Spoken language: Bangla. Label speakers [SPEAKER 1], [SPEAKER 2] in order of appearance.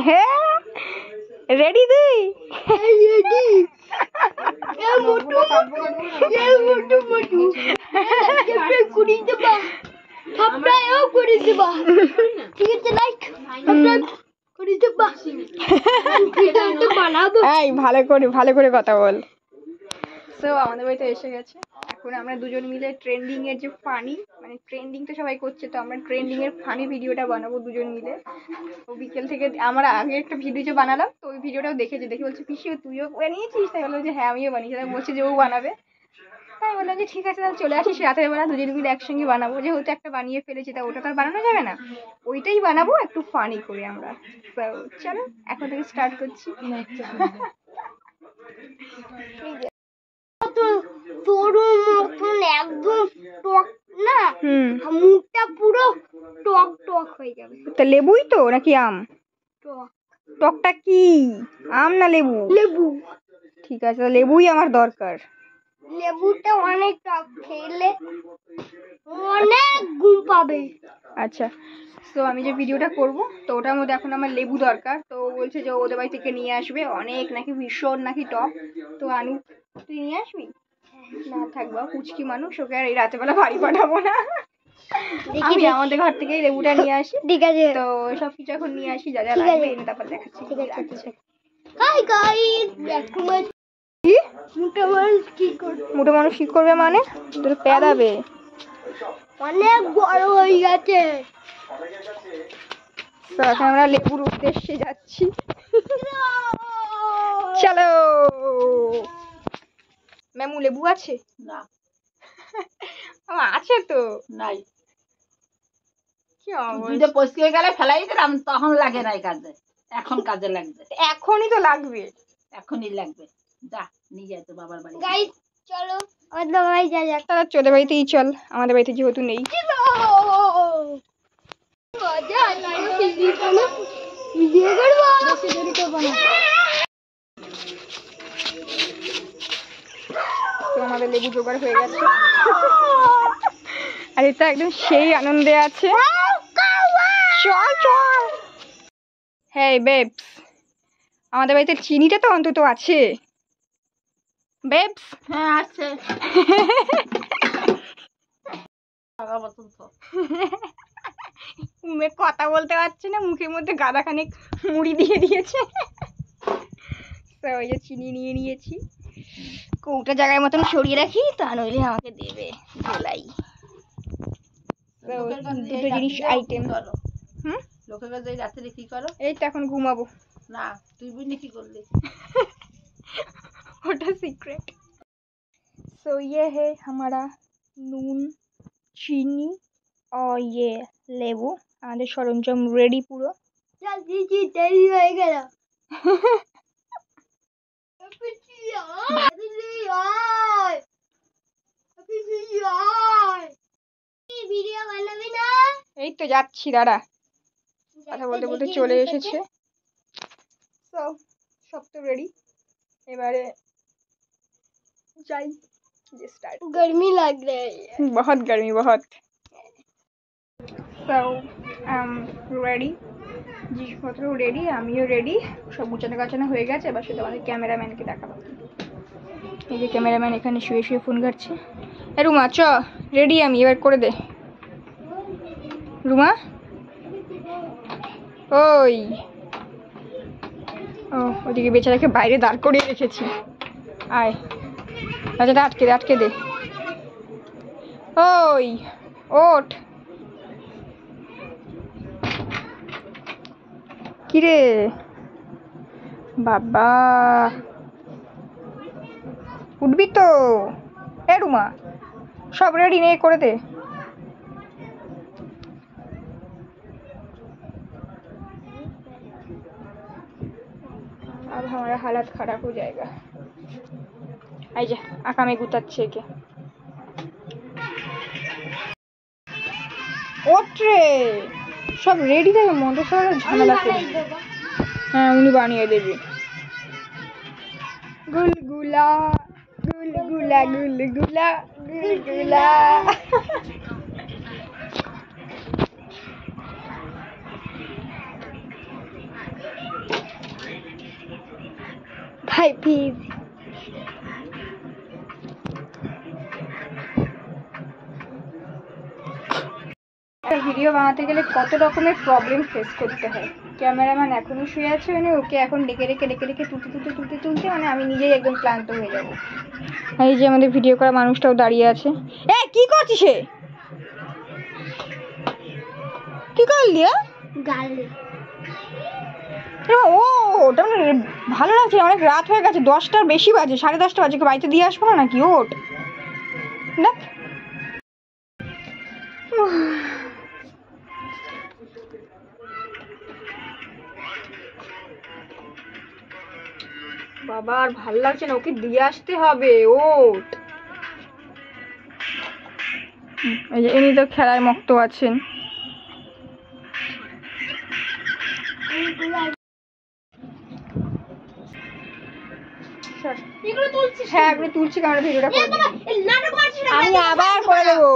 [SPEAKER 1] হ্যাঁ রেডি তুই ভালো করে কথা বল। তো আমাদের বাড়িতে এসে গেছে। এখন আমরা দুজন মিলে ট্রেন্ডিং এর যে ফানি, মানে ট্রেন্ডিং তো সবাই করছে, তো আমরা ট্রেন্ডিং এর ফানি ভিডিওটা বানাবো দুজন মিলে। তো বিকেল থেকে আমরা আগে একটা ভিডিও বানালাম, তো ওই ভিডিওটাও দেখে বলছে পিসি তুইও বানিয়েছিস? তাই বললো যে হ্যাঁ আমিও বানিয়েছি। তাই বলছে যে ও বানাবে। তাই বললাম যে ঠিক আছে তাহলে চলে আসিস রাতের বেলা, দুজন মিলে একসঙ্গে বানাবো। যেহেতু একটা বানিয়ে ফেলেছি তা ওটা তো আর বানানো যাবে না, ওইটাই বানাবো একটু ফানি করে আমরা। তো চলো এখন থেকে স্টার্ট করছি। একদম টক না, মুখটা পুরো টক টক হয়ে যাবে। তা লেবুই তো নাকি আম? টক। টকটা কি আম না লেবু? লেবু। ঠিক আছে লেবুই আমার দরকার। লেবুটা অনেক টক, খেলে অনেক ঘুম পাবে। আচ্ছা তো আমি যে ভিডিওটা করব তো ওটার মধ্যে এখন আমার লেবু দরকার। তো বলছে যে ওদের বাড়ি থেকে নিয়ে আসবে, অনেক নাকি ভীষণ নাকি টক। তো আনু তুই নিয়ে আসবি? না থাকবা পুচকি মানুষ, ওকে আর এই রাতের বেলা বাড়ি পাঠাবো না। আমি আমাদের ঘর থেকেই লেবুটা নিয়ে আসি। ঠিক আছে তো সবকিছু এখন নিয়ে আসি, যা যা লাগবে এনে তারপর দেখাচ্ছি। ঠিক আছে। Hi guys, back to my মোটা মানুষ কি করবে মানে? তোর পেদাবে, অনেক বড় হয়ে গেছে। তো এখন আমরা লেবুর উদ্দেশ্যে যাচ্ছি। চলো। ম্যামু লেবু আছে? না আছে তো নাই। কি অবস্থা, পচকে গেলে ফেলাই দিলাম, তখন লাগে না কাজে, এখন কাজে লাগবে। এখনই তো লাগবে, এখনই লাগবে। যা নিয়ে যাই তো বাবার বাড়ি। গাইস চলো আমাদের বাড়ি যা যাক। তাহলে চোদের বাড়িতেই চল, আমাদের বাড়িতে যেহেতু নেই। তো আমাদের লেবু জোগাড় হয়ে গেছে আর এটা একদম সেই আনন্দে আছে। চল চল। হ্যাঁ বেবস, আমাদের বাড়িতে চিনিটা তো অন্তত আছে। বেবস হ্যাঁ আছে। কথা বলতে পারছে না, মুখের মধ্যে গাদাখানেক মুড়ি দিয়ে দিয়েছে। তো ওই যে চিনি নিয়ে নিয়েছি, কৌটা জায়গার মতন সরিয়ে রাখি, তা নইলে আমাকে দেবে ধোলাই। দুটো জিনিস আইটেম। লোকের কাছে রাত্রে কি করো? এই তো এখন ঘুমাবো। না তুই বুঝলি কি করলি? ওটা সিক্রেট। सो ये है हमारा नून चीनी और ये लेबू। আমাদের সরঞ্জাম রেডি পুরো। জলদি দেরি হয়ে গেল। এই তো যাচ্ছি, দাঁড়া। কথা বলতে বলতে চলে এসেছে। তো সব তো রেডি, এবারে যাই। गर्मी लग रही है, बहुत गर्मी बहुत। So I'm ready, জিনিসপত্র রেডি, আমিও রেডি, সব গুছানো গাছানো হয়ে গেছে। এবার শুধু আমাদের ক্যামেরাম্যানকে দেখাবো। এই যে ক্যামেরাম্যান এখানে শুয়ে শুয়ে ফোন ঘাটছে। এ রুমা চ, রেডি আমি, এবার করে দে। রুমা ওই ও ওদিকে বেচারাকে বাইরে দাঁড় করিয়ে রেখেছি। আয় আচ্ছা আটকে দে। ওই ওঠ, কিরে বাবা উঠবি তো? এ রুমা সব রেডি নেই, করে দে। अब हमारा हालत खराब हो जाएगा। आई जा आका में गुताচ্ছে একে। ওঠ রে, সব রেডি থাকে, মন্দ সব ঝামেলা করে। হ্যাঁ উনি বানিয়ে দেবে। গুলগুলা গুলগুলা গুলগুলা গুলগুলা। Hi please. ভিডিও বানাতে গেলে কত রকমের প্রবলেম ফেস করতে হয়। ক্যামেরাম্যান এখনো শুয়ে আছে, মানে ওকে এখন ডেকে রেখে তুলতে মানে আমি নিজেই একদম ক্লান্ত হয়ে যাব। এই যে আমাদের ভিডিও করা মানুষটাও দাঁড়িয়ে আছে। এ কি করছিস? কি করলি? ও ওটা ভালো লাগছে, অনেক রাত হয়ে গেছে, 10টার বেশি বাজে, 10:30 বাজে, বাড়িতে দিয়ে আসবো না নাকি? ওট দেখ। বাবা আর ভালো লাগছে না, ওকে দিয়ে আসতে হবে। ওট এই যে ইনি তো খেলায় মক্ত আছেন। হ্যাঁ এগুলো তুলছি, কারণ ভিডিওটা করে দিবি। আমি আবার করে দেবো।